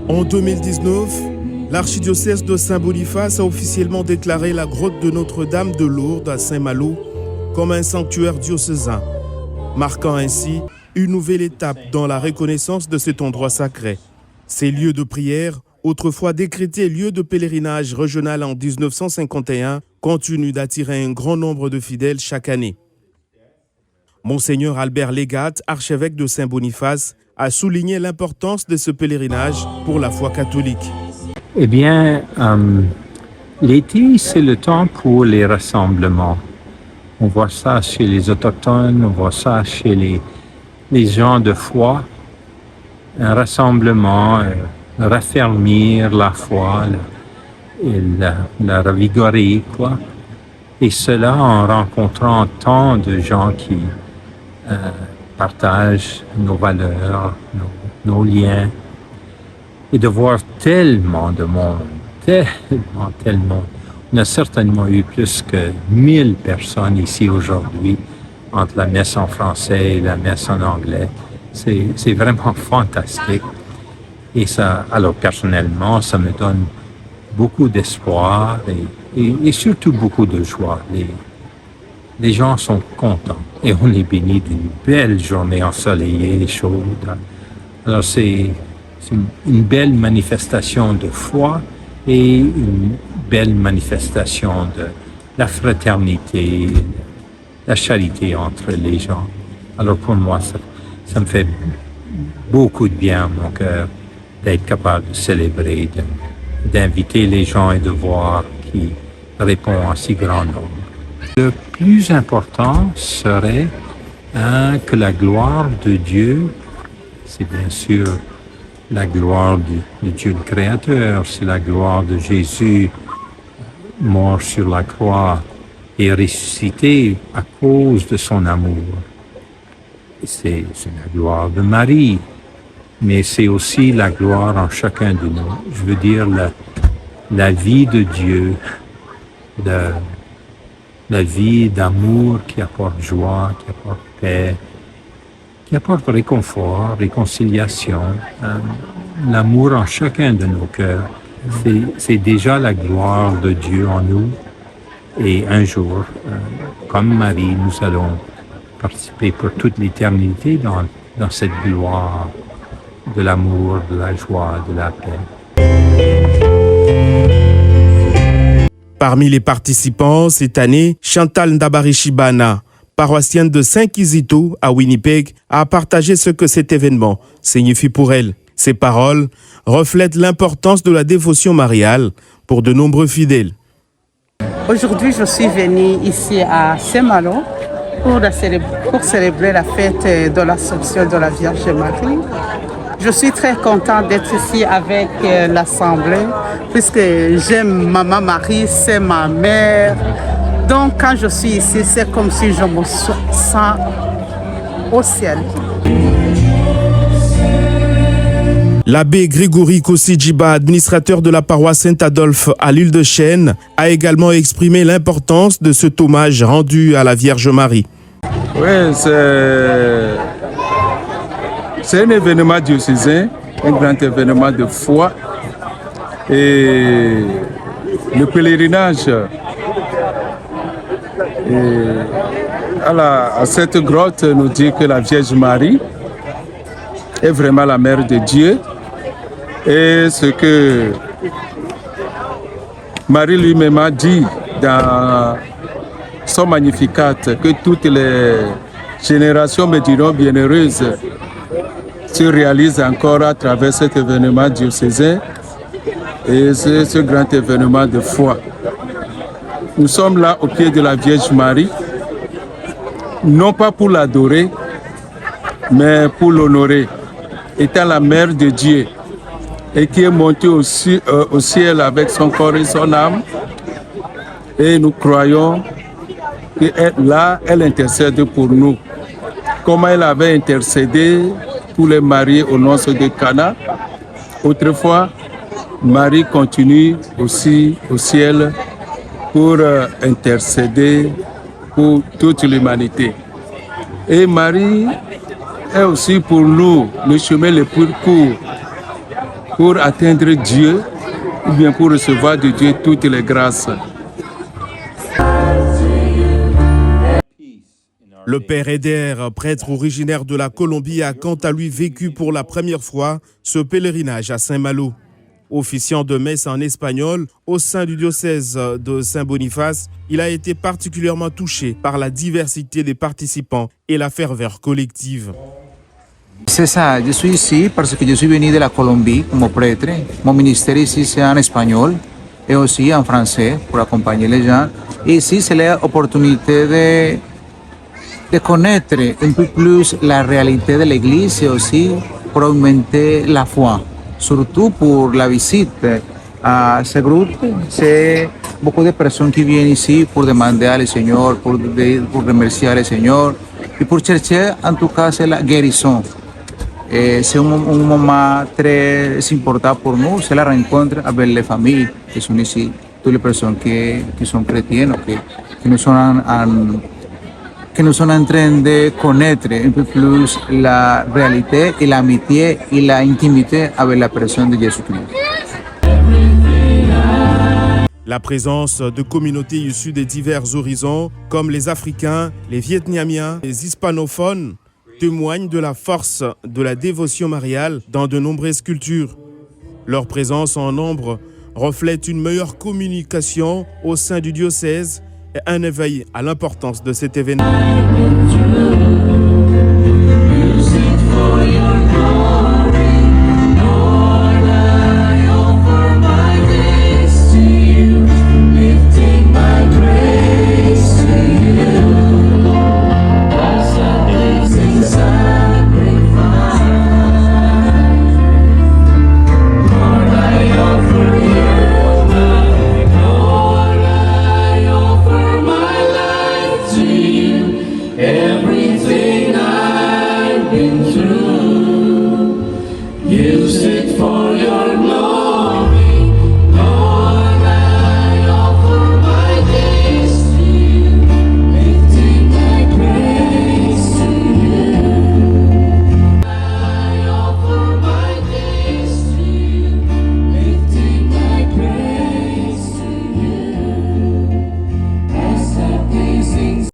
En 2019, l'archidiocèse de Saint-Boniface a officiellement déclaré la grotte de Notre-Dame de Lourdes à Saint-Malo comme un sanctuaire diocésain, marquant ainsi une nouvelle étape dans la reconnaissance de cet endroit sacré. Ces lieux de prière, autrefois décrétés lieux de pèlerinage régional en 1951, continuent d'attirer un grand nombre de fidèles chaque année. Monseigneur Albert Légat, archevêque de Saint-Boniface, a souligné l'importance de ce pèlerinage pour la foi catholique. Eh bien, l'été, c'est le temps pour les rassemblements. On voit ça chez les autochtones, on voit ça chez les gens de foi. Un rassemblement, raffermir la foi, la revigorer, quoi. Et cela en rencontrant tant de gens qui partagent nos valeurs, nos liens. Et de voir tellement de monde, tellement. On a certainement eu plus que 1000 personnes ici aujourd'hui, entre la messe en français et la messe en anglais. C'est vraiment fantastique. Et ça, alors personnellement, ça me donne beaucoup d'espoir et surtout beaucoup de joie. Les gens sont contents et on est bénis d'une belle journée ensoleillée et chaude. Alors c'est une belle manifestation de foi et une belle manifestation de la fraternité, la charité entre les gens. Alors pour moi, ça me fait beaucoup de bien à mon cœur d'être capable de célébrer, d'inviter les gens et de voir qui répond à si grand nombre. Le plus important serait que la gloire de Dieu, c'est bien sûr la gloire du Dieu le Créateur, c'est la gloire de Jésus mort sur la croix et ressuscité à cause de son amour. C'est la gloire de Marie, mais c'est aussi la gloire en chacun de nous. Je veux dire la vie de Dieu, la vie d'amour qui apporte joie, qui apporte paix, qui apporte réconfort, réconciliation, l'amour en chacun de nos cœurs. C'est déjà la gloire de Dieu en nous. Et un jour, comme Marie, nous allons participer pour toute l'éternité dans cette gloire de l'amour, de la joie, de la paix. Parmi les participants cette année, Chantal Ndabarishibana, paroissienne de Saint-Kizito à Winnipeg, a partagé ce que cet événement signifie pour elle. Ses paroles reflètent l'importance de la dévotion mariale pour de nombreux fidèles. Aujourd'hui, je suis venue ici à Saint-Malo pour célébrer la fête de l'Assomption de la Vierge Marie. Je suis très contente d'être ici avec l'Assemblée, puisque j'aime Maman Marie, c'est ma mère. Donc, quand je suis ici, c'est comme si je me sens au ciel. L'abbé Grégory Kossidjiba, administrateur de la paroisse Saint-Adolphe à l'île de Chêne, a également exprimé l'importance de cet hommage rendu à la Vierge Marie. Oui, c'est un événement diocésain, un grand événement de foi. Et le pèlerinage à cette grotte nous dit que la Vierge Marie est vraiment la mère de Dieu. Et ce que Marie lui-même a dit dans son Magnificat, que toutes les générations me diront bienheureuses, se réalise encore à travers cet événement diocésain et c'est ce grand événement de foi. Nous sommes là au pied de la Vierge Marie, non pas pour l'adorer, mais pour l'honorer, étant la mère de Dieu et qui est montée au ciel avec son corps et son âme. Et nous croyons que là, elle intercède pour nous. Comment elle avait intercédé pour les mariés au noces de Cana. Autrefois, Marie continue aussi au ciel pour intercéder pour toute l'humanité. Et Marie est aussi pour nous le chemin le plus court pour atteindre Dieu ou bien pour recevoir de Dieu toutes les grâces. Le père Eder, prêtre originaire de la Colombie, a quant à lui vécu pour la première fois ce pèlerinage à Saint-Malo. Officiant de messe en espagnol au sein du diocèse de Saint-Boniface, il a été particulièrement touché par la diversité des participants et la ferveur collective. C'est ça, je suis ici parce que je suis venu de la Colombie comme prêtre. Mon ministère ici c'est en espagnol et aussi en français pour accompagner les gens. Et ici c'est l'opportunité de connaître un peu plus la réalité de l'Église et aussi pour augmenter la foi. Surtout pour la visite à ce groupe, c'est beaucoup de personnes qui viennent ici pour demander au Seigneur, pour remercier le Seigneur et pour chercher en tout cas c'est la guérison. C'est un moment très important pour nous, c'est la rencontre avec les familles qui sont ici, toutes les personnes qui sont chrétiennes, qui nous sont en train de connaître un peu plus la réalité et l'amitié et l'intimité avec la personne de Jésus-Christ. La présence de communautés issues des divers horizons, comme les Africains, les Vietnamiens, les hispanophones, témoigne de la force de la dévotion mariale dans de nombreuses cultures. Leur présence en nombre reflète une meilleure communication au sein du diocèse et un éveil à l'importance de cet événement.